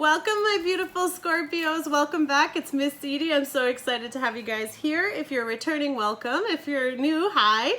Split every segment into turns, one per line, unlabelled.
Welcome, my beautiful Scorpios. Welcome back. It's Miss Edie. I'm so excited to have you guys here. If you're returning, welcome. If you're new, hi.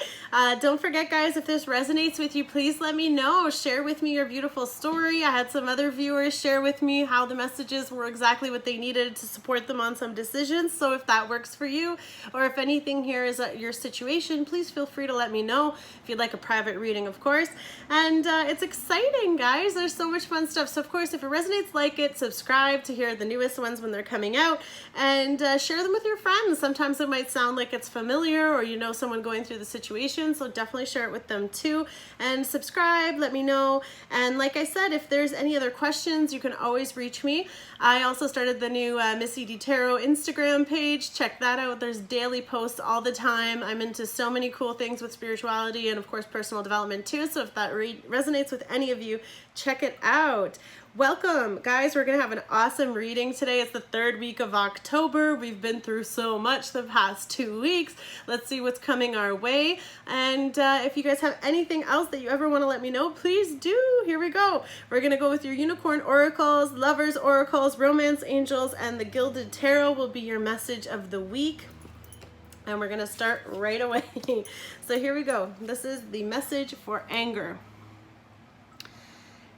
Don't forget, guys, if this resonates with you, please let me know. Share with me your beautiful story. I had some other viewers share with me how the messages were exactly what they needed to support them on some decisions. So if that works for you, or if anything here is your situation, please feel free to let me know. If you'd like a private reading, of course. And it's exciting, guys. There's so much fun stuff. So, of course, if it resonates, like it, subscribe to hear the newest ones when they're coming out, and share them with your friends. Sometimes it might sound like it's familiar, or you know someone going through the situation, so definitely share it with them too. And subscribe, let me know. And like I said, if there's any other questions, you can always reach me. I also started the new Missedietarot Instagram page. Check that out. There's daily posts all the time. I'm into so many cool things with spirituality and, of course, personal development too. So if that resonates with any of you, check it out. Welcome, guys. We're going to have an awesome reading today. It's the third week of October. We've been through so much the past 2 weeks. Let's see what's coming our way. And if you guys have anything else that you ever want to let me know, please do. Here we go. We're going to go with your unicorn oracles, lovers oracles, romance angels, and the gilded tarot will be your message of the week. And we're going to start right away. So here we go. This is the message for anger.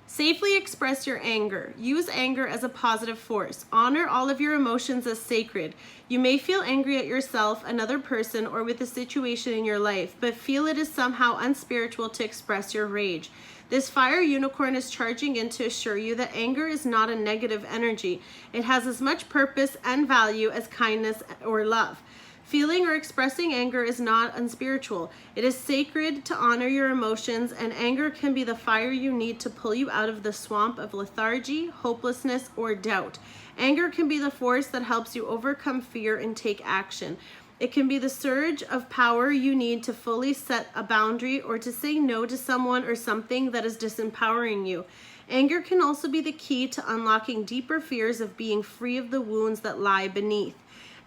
Safely express your anger. Use anger as a positive force. Honor all of your emotions as sacred. You may feel angry at yourself, another person, or with a situation in your life, but feel it is somehow unspiritual to express your rage. This fire unicorn is charging in to assure you that anger is not a negative energy. It has as much purpose and value as kindness or love. Feeling or expressing anger is not unspiritual. It is sacred to honor your emotions, and anger can be the fire you need to pull you out of the swamp of lethargy, hopelessness, or doubt. Anger can be the force that helps you overcome fear and take action. It can be the surge of power you need to fully set a boundary or to say no to someone or something that is disempowering you. Anger can also be the key to unlocking deeper fears of being free of the wounds that lie beneath.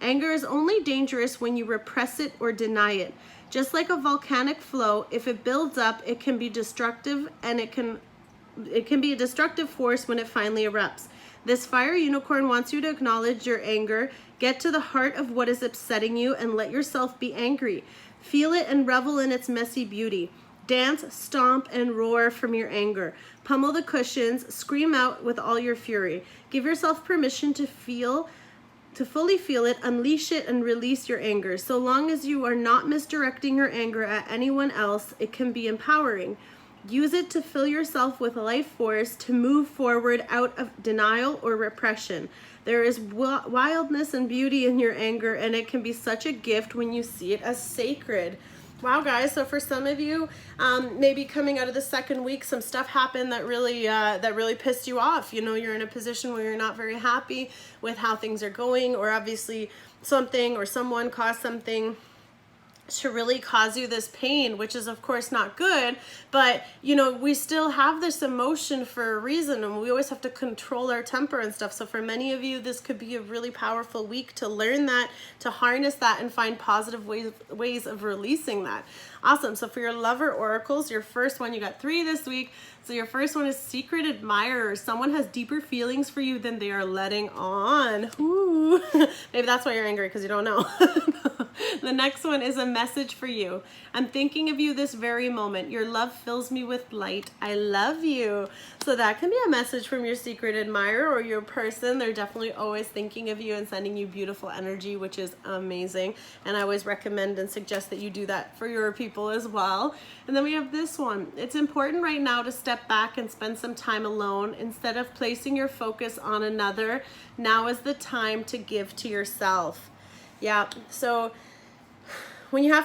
Anger is only dangerous when you repress it or deny it. Just like a volcanic flow, if it builds up, it can be destructive, and it can be a destructive force when it finally erupts. This fire unicorn wants you to acknowledge your anger, get to the heart of what is upsetting you, and let yourself be angry. Feel it and revel in its messy beauty. Dance, stomp, and roar from your anger. Pummel the cushions, scream out with all your fury. Give yourself permission to fully feel it, unleash it, and release your anger. So long as you are not misdirecting your anger at anyone else, it can be empowering. Use it to fill yourself with life force to move forward out of denial or repression. There is wildness and beauty in your anger, and it can be such a gift when you see it as sacred. Wow, guys, so for some of you, maybe coming out of the second week, some stuff happened that really pissed you off. You know, you're in a position where you're not very happy with how things are going, or obviously something or someone caused something to really cause you this pain, which is of course not good, but you know, we still have this emotion for a reason, and we always have to control our temper and stuff. So for many of you, this could be a really powerful week to learn that, to harness that, and find positive ways of releasing that. Awesome. So for your lover oracles, your first one, you got 3 this week. So your first one is secret admirer. Someone has deeper feelings for you than they are letting on. Ooh. Maybe that's why you're angry, because you don't know. The next one is a message for you. I'm thinking of you this very moment. Your love fills me with light. I love you. So that can be a message from your secret admirer or your person. They're definitely always thinking of you and sending you beautiful energy, which is amazing. And I always recommend and suggest that you do that for your people as well. And then we have this one. It's important right now to step back and spend some time alone. Instead of placing your focus on another, now is the time to give to yourself. Yeah, so when you're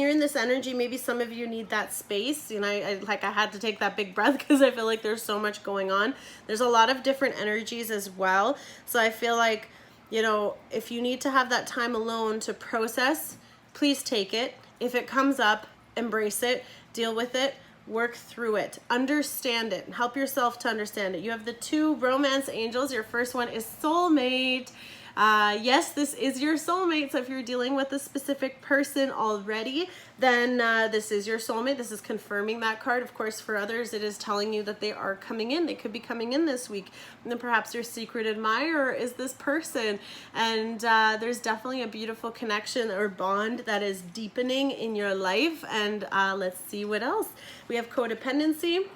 in this energy, maybe some of you need that space. You know, I had to take that big breath because I feel like there's so much going on. There's a lot of different energies as well. So I feel like, you know, if you need to have that time alone to process, please take it. If it comes up, embrace it, deal with it, work through it, understand it, help yourself to understand it. You have the 2 romance angels. Your first one is soulmate. Yes, this is your soulmate. So if you're dealing with a specific person already, then this is your soulmate. This is confirming that card. Of course, for others, it is telling you that they are coming in. They could be coming in this week. And then perhaps your secret admirer is this person. And there's definitely a beautiful connection or bond that is deepening in your life. And let's see what else. We have codependency.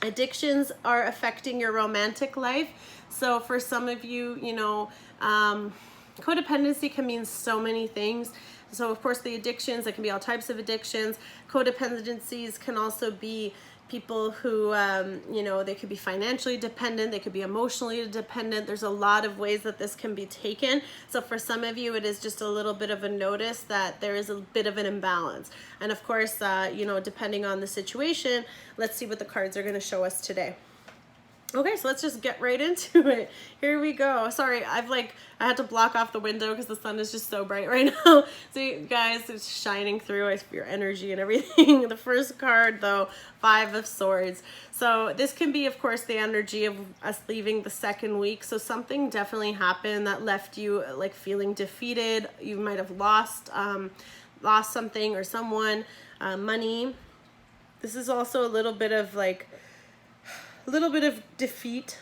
Addictions are affecting your romantic life. So for some of you, you know, codependency can mean so many things. So of course the addictions, it can be all types of addictions. Codependencies can also be people who, you know, they could be financially dependent, they could be emotionally dependent. There's a lot of ways that this can be taken. So for some of you, it is just a little bit of a notice that there is a bit of an imbalance. And of course, you know, depending on the situation, let's see what the cards are going to show us today. Okay, so let's just get right into it. Here we go. Sorry, I had to block off the window because the sun is just so bright right now. So you guys, it's shining through. I feel your energy and everything. The first card though, 5 of Swords. So this can be, of course, the energy of us leaving the second week. So something definitely happened that left you like feeling defeated. You might have lost something or someone, money. This is also a little bit of like, a little bit of defeat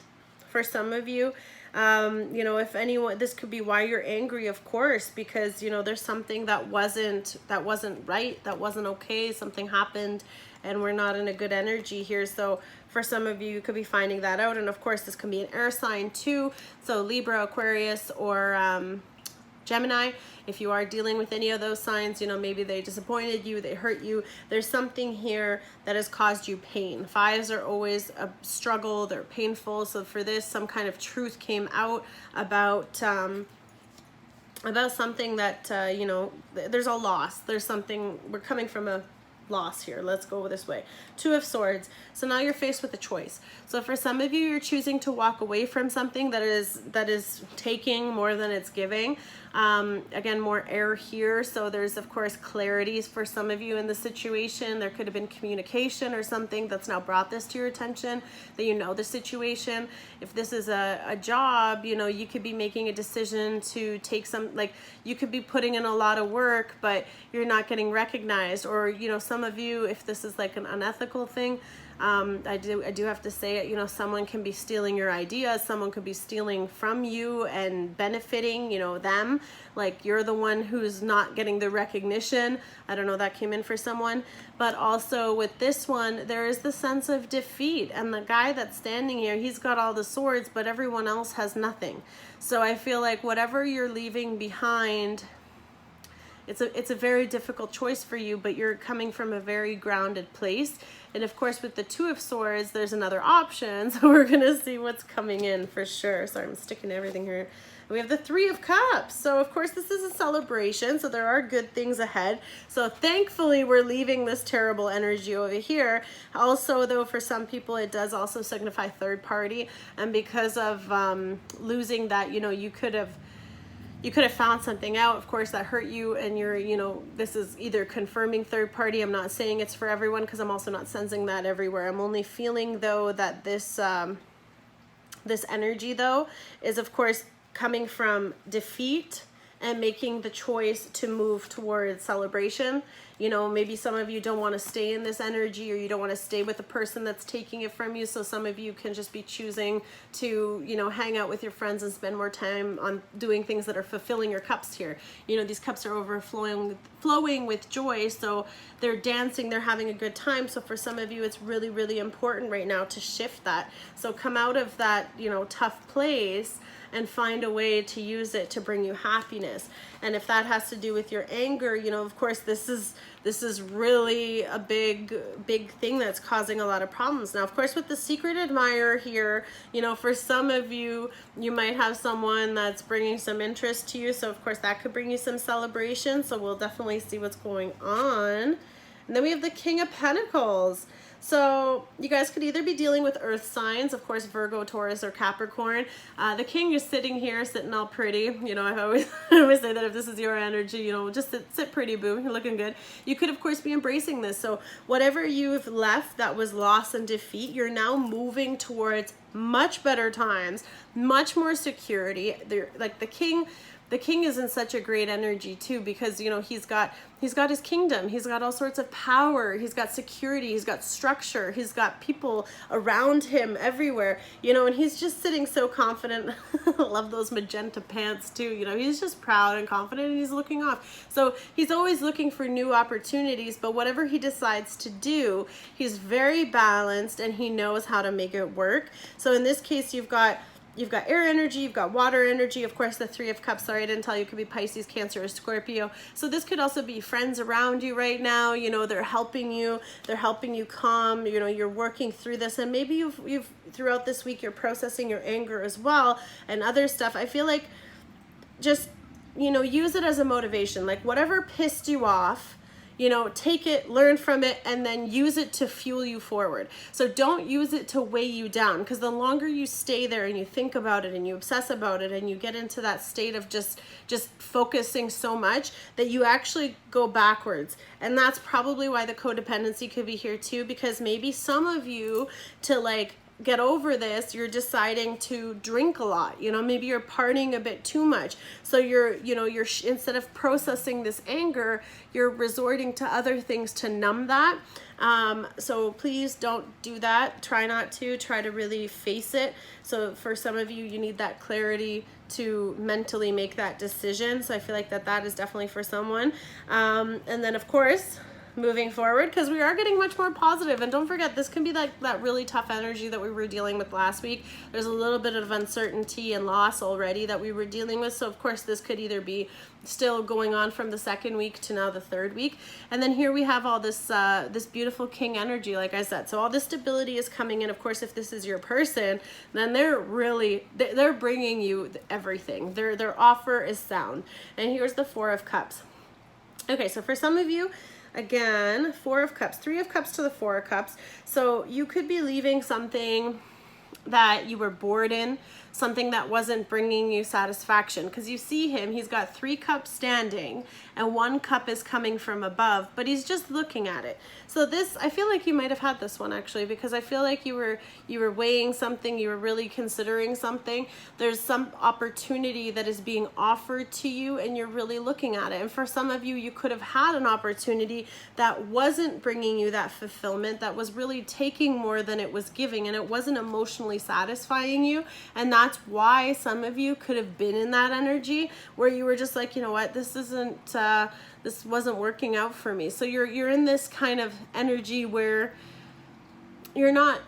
for some of you. You know, if anyone, this could be why you're angry, of course, because, you know, there's something that wasn't right, that wasn't okay, something happened and we're not in a good energy here. So for some of you, you could be finding that out. And of course, this can be an air sign too. So Libra, Aquarius, or Gemini. If you are dealing with any of those signs, you know, maybe they disappointed you, they hurt you. There's something here that has caused you pain. 5s are always a struggle, they're painful. So for this, some kind of truth came out about something that, you know, there's a loss. There's something, we're coming from a loss here. Let's go this way. 2 of Swords. So now you're faced with a choice. So for some of you, you're choosing to walk away from something that is taking more than it's giving. Again, more air here. So there's, of course, clarities for some of you in the situation. There could have been communication or something that's now brought this to your attention, that you know the situation. If this is a job, you know, you could be making a decision to take some, like, you could be putting in a lot of work, but you're not getting recognized. Or, you know, some of you, if this is like an unethical thing, I do have to say it, you know, someone can be stealing your ideas, someone could be stealing from you and benefiting, you know, them, like you're the one who's not getting the recognition. I don't know, that came in for someone. But also with this one, there is the sense of defeat, and the guy that's standing here, he's got all the swords, but everyone else has nothing. So I feel like whatever you're leaving behind, it's a very difficult choice for you, but you're coming from a very grounded place. And of course, with the 2 of Swords, there's another option. So we're going to see what's coming in for sure. Sorry, I'm sticking to everything here. We have the 3 of Cups. So of course, this is a celebration. So there are good things ahead. So thankfully, we're leaving this terrible energy over here. Also, though, for some people, it does also signify third party. And because of losing that, you know, you could have found something out, of course, that hurt you, and you're, you know, this is either confirming third party. I'm not saying it's for everyone, because I'm also not sensing that everywhere. I'm only feeling, though, that this this energy, though, is, of course, coming from defeat and making the choice to move towards celebration. You know, maybe some of you don't want to stay in this energy, or you don't want to stay with the person that's taking it from you. So some of you can just be choosing to, you know, hang out with your friends and spend more time on doing things that are fulfilling your cups here. You know, these cups are flowing with joy. So they're dancing, they're having a good time. So for some of you, it's really, really important right now to shift that. So come out of that, you know, tough place and find a way to use it to bring you happiness. And if that has to do with your anger, you know, of course, this is really a big thing that's causing a lot of problems. Now, of course, with the secret admirer here, you know, for some of you, you might have someone that's bringing some interest to you. So of course, that could bring you some celebration. So we'll definitely see what's going on. And then we have the King of Pentacles. So you guys could either be dealing with earth signs, of course, Virgo, Taurus, or Capricorn. The king is sitting here, sitting all pretty. You know, I always say that if this is your energy, you know, just sit pretty, boo. You're looking good. You could, of course, be embracing this. So whatever you've left that was loss and defeat, you're now moving towards much better times, much more security. They're like the king is in such a great energy too, because, you know, he's got his kingdom, he's got all sorts of power, he's got security, he's got structure, he's got people around him everywhere, you know, and he's just sitting so confident. I love those magenta pants too, you know, he's just proud and confident, and he's looking off. So he's always looking for new opportunities, but whatever he decides to do, he's very balanced and he knows how to make it work. So in this case, you've got air energy, you've got water energy, of course the Three of Cups, sorry I didn't tell you, could be Pisces, Cancer, or Scorpio. So this could also be friends around you right now, you know, they're helping you calm, you know, you're working through this, and maybe you've throughout this week you're processing your anger as well and other stuff. I feel like just, you know, use it as a motivation, like whatever pissed you off, you know, take it, learn from it, and then use it to fuel you forward. So don't use it to weigh you down, because the longer you stay there and you think about it and you obsess about it and you get into that state of just focusing so much that you actually go backwards. And that's probably why the codependency could be here too, because maybe some of you, to like get over this, you're deciding to drink a lot, you know, maybe you're partying a bit too much, so you're instead of processing this anger, you're resorting to other things to numb that. So please don't do that. Try to really face it. So for some of you, you need that clarity to mentally make that decision. So I feel like that is definitely for someone. And then of course, moving forward, because we are getting much more positive. And don't forget, this can be like that really tough energy that we were dealing with last week. There's a little bit of uncertainty and loss already that we were dealing with. So of course this could either be still going on from the second week to now the third week. And then here we have all this this beautiful king energy, like I said. So all this stability is coming in. Of course, if this is your person, then they're bringing you everything. Their offer is sound. And here's the Four of Cups. Okay, so for some of you, again, Four of Cups, Three of Cups to the Four of Cups. So you could be leaving something that you were bored in, something that wasn't bringing you satisfaction, because you see him, he's got 3 cups standing and 1 cup is coming from above, but he's just looking at it. So this, I feel like you might have had this one actually, because I feel like you were weighing something, you were really considering something. There's some opportunity that is being offered to you and you're really looking at it. And for some of you, you could have had an opportunity that wasn't bringing you that fulfillment, that was really taking more than it was giving, and it wasn't emotionally satisfying you. And that's why some of you could have been in that energy where you were just like, you know what, this wasn't working out for me. So you're in this kind of energy where you're not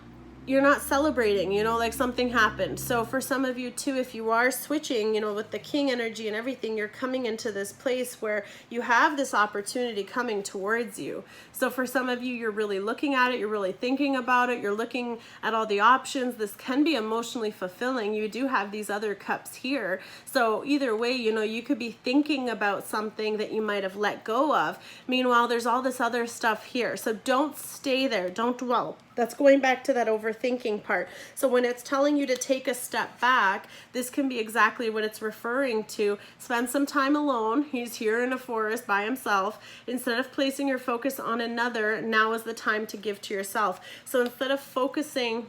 celebrating, you know, like something happened. So for some of you too, if you are switching, you know, with the king energy and everything, you're coming into this place where you have this opportunity coming towards you. So for some of you, you're really looking at it, you're really thinking about it, you're looking at all the options. This can be emotionally fulfilling. You do have these other cups here. So either way, you know, you could be thinking about something that you might have let go of. Meanwhile, there's all this other stuff here. So don't stay there, don't dwell. That's going back to that overthinking part. So when it's telling you to take a step back, this can be exactly what it's referring to. Spend some time alone. He's here in a forest by himself. Instead of placing your focus on another, now is the time to give to yourself. So instead of focusing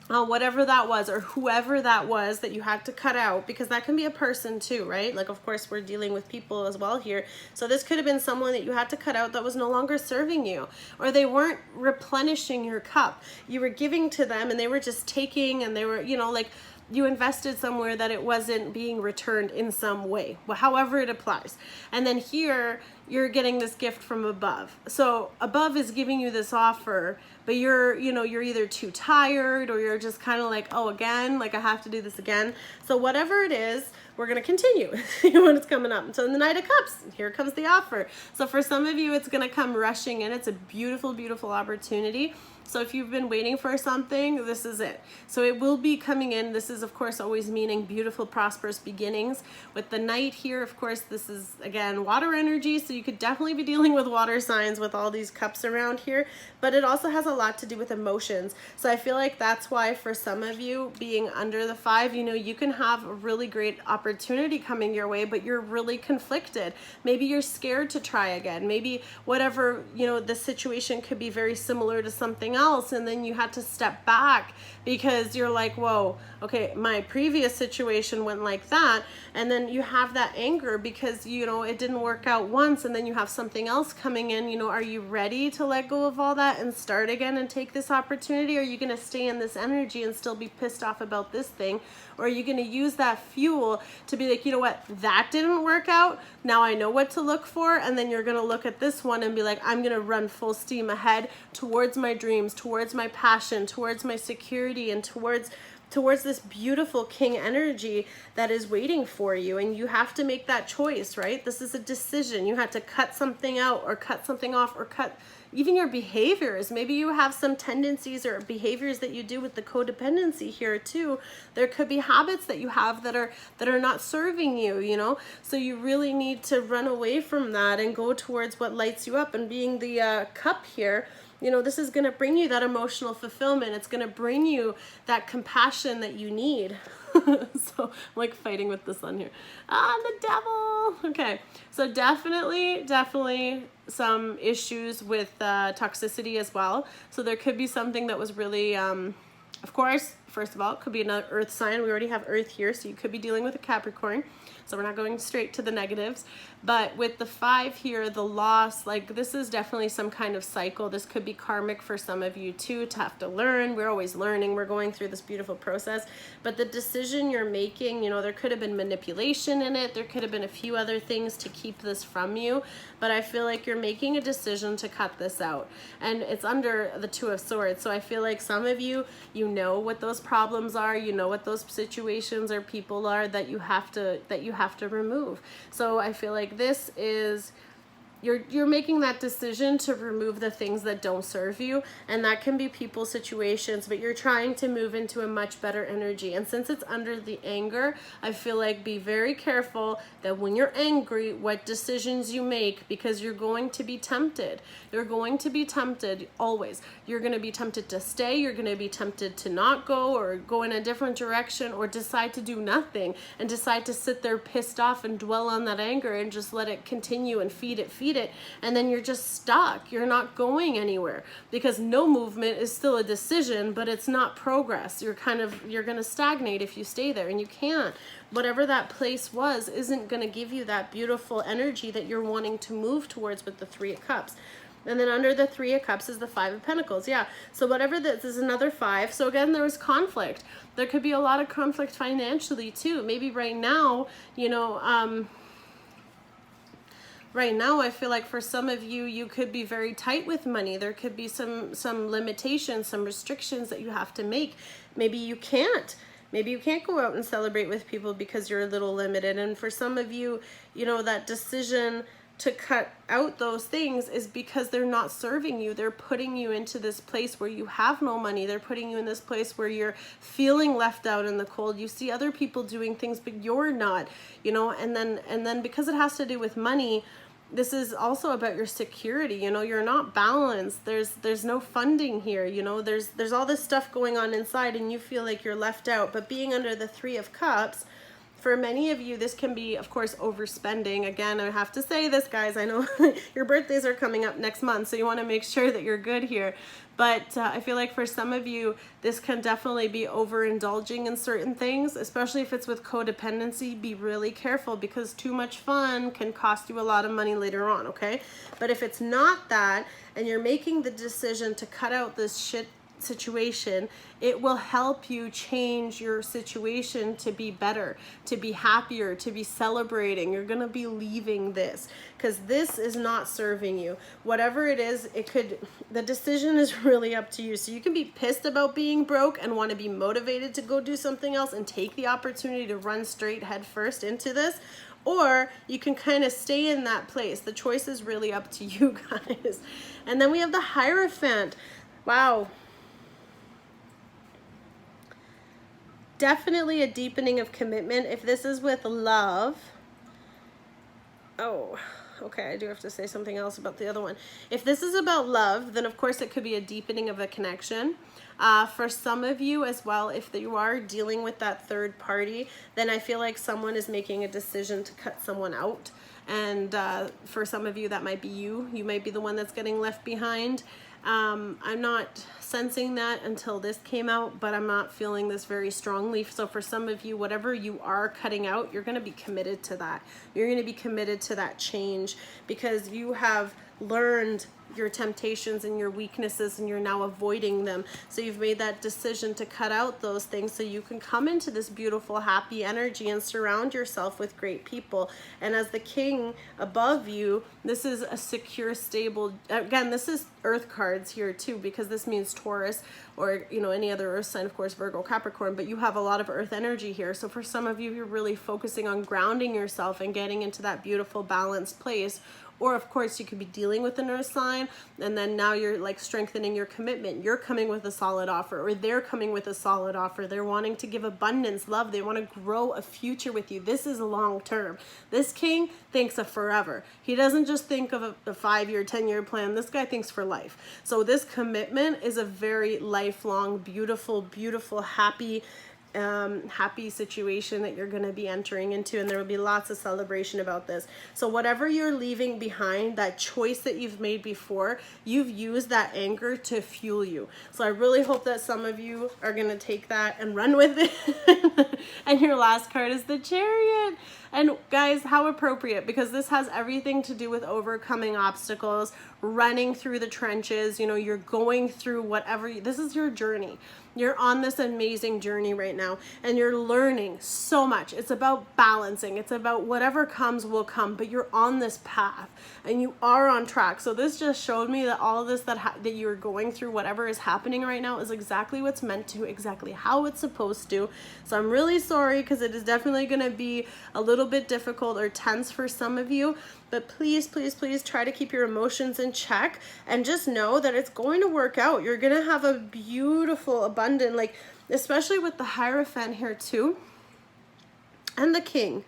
whatever that was or whoever that was that you had to cut out, because that can be a person too, right? Like, of course, we're dealing with people as well here. So this could have been someone that you had to cut out that was no longer serving you, or they weren't replenishing your cup. You were giving to them and they were just taking, and they were, you know, like you invested somewhere that it wasn't being returned in some way, however it applies. And then here you're getting this gift from above. So above is giving you this offer, but you're either too tired or you're just kind of like, oh, again, like I have to do this again. So whatever it is, we're going to continue when it's coming up. So in the Knight of Cups, here comes the offer. So for some of you, it's going to come rushing in. It's a beautiful, beautiful opportunity. So if you've been waiting for something, this is it. So it will be coming in. This is, of course, always meaning beautiful, prosperous beginnings. With the Knight here, of course, this is, again, water energy. So you could definitely be dealing with water signs with all these cups around here. But it also has a lot to do with emotions. So I feel like that's why for some of you, being under the 5, you know, you can have a really great opportunity coming your way, but you're really conflicted. Maybe you're scared to try again. Maybe whatever, you know, the situation could be very similar to something else, and then you had to step back because you're like, whoa, okay, my previous situation went like that, and then you have that anger because, you know, it didn't work out once, and then you have something else coming in. You know, are you ready to let go of all that and start again and take this opportunity? Or are you going to stay in this energy and still be pissed off about this thing? Or are you going to use that fuel to be like, you know what, that didn't work out, now I know what to look for, and then you're going to look at this one and be like, I'm going to run full steam ahead towards my dreams, towards my passion, towards my security, and towards this beautiful king energy that is waiting for you. And you have to make that choice, right? This is a decision. You had to cut something out or cut something off, or cut even your behaviors. Maybe you have some tendencies or behaviors that you do with the codependency here too. There could be habits that you have that are not serving you, you know? So you really need to run away from that and go towards what lights you up. And being the cup here, you know, this is going to bring you that emotional fulfillment. It's going to bring you that compassion that you need. So I'm like fighting with the sun here. Ah, the devil. Okay. So definitely some issues with toxicity as well. So there could be something that was really, of course, first of all, it could be another earth sign. We already have earth here. So you could be dealing with a Capricorn. So we're not going straight to the negatives. But with the 5 here, the loss, like this is definitely some kind of cycle. This could be karmic for some of you too, to have to learn. We're always learning. We're going through this beautiful process. But the decision you're making, you know, there could have been manipulation in it. There could have been a few other things to keep this from you. But I feel like you're making a decision to cut this out. And it's under the 2 of Swords. So I feel like some of you, you know what those problems are. You know what those situations or people are that you have to remove. So I feel like this is, you're making that decision to remove the things that don't serve you, and that can be people, situations, but you're trying to move into a much better energy. And since it's under the anger, I feel like be very careful that when you're angry, what decisions you make, because you're going to be tempted. You're going to be tempted always. You're going to be tempted to stay. You're going to be tempted to not go, or go in a different direction, or decide to do nothing and decide to sit there pissed off and dwell on that anger and just let it continue and feed it. And then you're just stuck. You're not going anywhere, because no movement is still a decision, but it's not progress. You're going to stagnate if you stay there, and you can't. Whatever that place was isn't going to give you that beautiful energy that you're wanting to move towards with the 3 of Cups. And then under the 3 of Cups is the 5 of Pentacles. Yeah. So whatever this is, another 5. So again, there was conflict. There could be a lot of conflict financially too. Maybe right now, you know, right now, I feel like for some of you, you could be very tight with money. There could be some limitations, some restrictions that you have to make. Maybe you can't. Maybe you can't go out and celebrate with people because you're a little limited. And for some of you, you know, that decision to cut out those things is because they're not serving you. They're putting you into this place where you have no money. They're putting you in this place where you're feeling left out in the cold. You see other people doing things, but you're not, you know, and then because it has to do with money, this is also about your security. You know, you're not balanced. There's no funding here. You know, there's all this stuff going on inside, and you feel like you're left out. But being under the 3 of Cups, for many of you, this can be, of course, overspending. Again, I have to say this, guys. I know your birthdays are coming up next month, so you want to make sure that you're good here. But I feel like for some of you, this can definitely be overindulging in certain things, especially if it's with codependency. Be really careful, because too much fun can cost you a lot of money later on, okay? But if it's not that, and you're making the decision to cut out this shit situation, it will help you change your situation to be better, to be happier, to be celebrating. You're going to be leaving this because this is not serving you. Whatever it is, the decision is really up to you. So you can be pissed about being broke and want to be motivated to go do something else and take the opportunity to run straight head first into this, or you can kind of stay in that place. The choice is really up to you guys. And then we have the Hierophant. Wow. Definitely a deepening of commitment. If this is with love, oh, okay, I do have to say something else about the other one. If this is about love, then of course it could be a deepening of a connection. For some of you as well, if you are dealing with that third party, then I feel like someone is making a decision to cut someone out. And for some of you, that might be you. You might be the one that's getting left behind. I'm not sensing that until this came out, but I'm not feeling this very strongly. So for some of you, whatever you are cutting out, you're going to be committed to that. You're going to be committed to that change because you have learned your temptations and your weaknesses and you're now avoiding them. So you've made that decision to cut out those things so you can come into this beautiful, happy energy and surround yourself with great people. And as the king above you, this is a secure, stable, again, this is earth cards here too, because this means Taurus or, you know, any other earth sign, of course, Virgo, Capricorn, but you have a lot of earth energy here. So for some of you, you're really focusing on grounding yourself and getting into that beautiful, balanced place. Or of course you could be dealing with an earth sign and then now you're like strengthening your commitment. You're coming with a solid offer, or they're coming with a solid offer. They're wanting to give abundance, love. They want to grow a future with you. This is long term. This king thinks of forever. He doesn't just think of a 5-year, 10-year plan. This guy thinks for life. So this commitment is a very lifelong, beautiful, beautiful, happy situation that you're going to be entering into, and there will be lots of celebration about this. So whatever you're leaving behind, that choice that you've made before, you've used that anger to fuel you. So I really hope that some of you are going to take that and run with it. And your last card is the Chariot. And guys, how appropriate, because this has everything to do with overcoming obstacles, running through the trenches. You know, you're going through whatever, this is your journey. You're on this amazing journey right now and you're learning so much. It's about balancing. It's about whatever comes will come, but you're on this path and you are on track. So this just showed me that all of this that you're going through, whatever is happening right now, is exactly what's meant to, exactly how it's supposed to. So I'm really sorry because it is definitely going to be a little bit difficult or tense for some of you. But please, please, please try to keep your emotions in check and just know that it's going to work out. You're going to have a beautiful, abundant, like, especially with the Hierophant here too. And the King.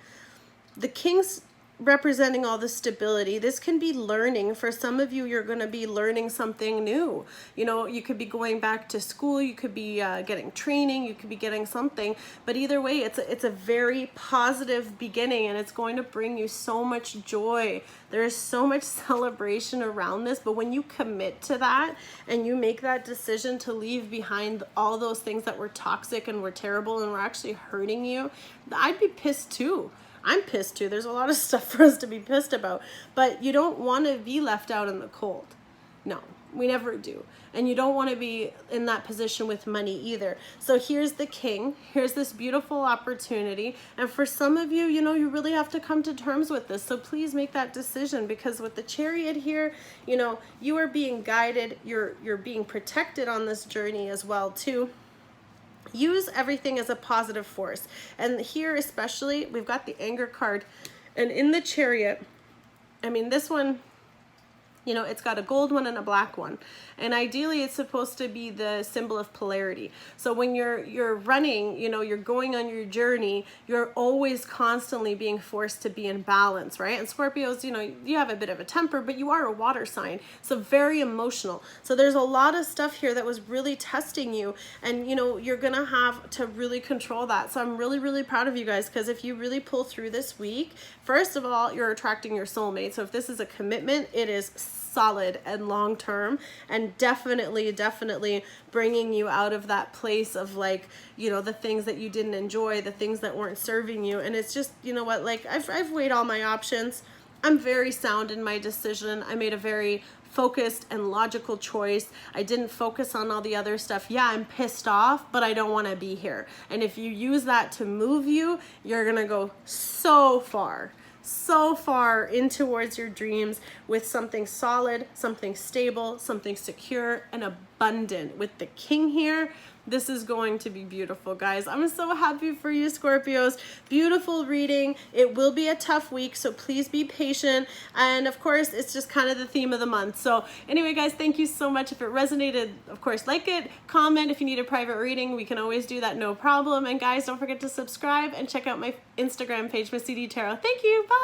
The King's representing all the stability. This can be learning. For some of you, you're going to be learning something new. You know, you could be going back to school, you could be getting training, you could be getting something, but either way, it's a very positive beginning and it's going to bring you so much joy. There is so much celebration around this, but when you commit to that and you make that decision to leave behind all those things that were toxic and were terrible and were actually hurting you, I'd be pissed too. I'm pissed too. There's a lot of stuff for us to be pissed about, but you don't want to be left out in the cold. No, we never do. And you don't want to be in that position with money either. So here's the King. Here's this beautiful opportunity. And for some of you, you know, you really have to come to terms with this. So please make that decision, because with the Chariot here, you know, you are being guided. You're being protected on this journey as well too. Use everything as a positive force. And here especially, we've got the anger card. And in the Chariot, I mean, this one, you know, it's got a gold one and a black one. And ideally, it's supposed to be the symbol of polarity. So when you're running, you know, you're going on your journey, you're always constantly being forced to be in balance, right? And Scorpios, you know, you have a bit of a temper, but you are a water sign. So very emotional. So there's a lot of stuff here that was really testing you. And, you know, you're going to have to really control that. So I'm really, really proud of you guys, because if you really pull through this week, first of all, you're attracting your soulmate. So if this is a commitment, it is solid and long term, and definitely bringing you out of that place of, like, you know, the things that you didn't enjoy, the things that weren't serving you. And it's just, you know what, like, I've weighed all my options. I'm very sound in my decision. I made a very focused and logical choice. I didn't focus on all the other stuff. Yeah, I'm pissed off, but I don't want to be here. And if you use that to move you, you're gonna go so far in towards your dreams with something solid, something stable, something secure and abundant. With the King here, This is going to be beautiful, guys. I'm so happy for you, Scorpios. Beautiful reading. It will be a tough week, so please be patient. And of course, it's just kind of the theme of the month. So anyway, guys, thank you so much. If it resonated, of course, like it, comment. If you need a private reading, we can always do that, no problem. And guys, don't forget to subscribe and check out my Instagram page, Missedietarot. Thank you. Bye.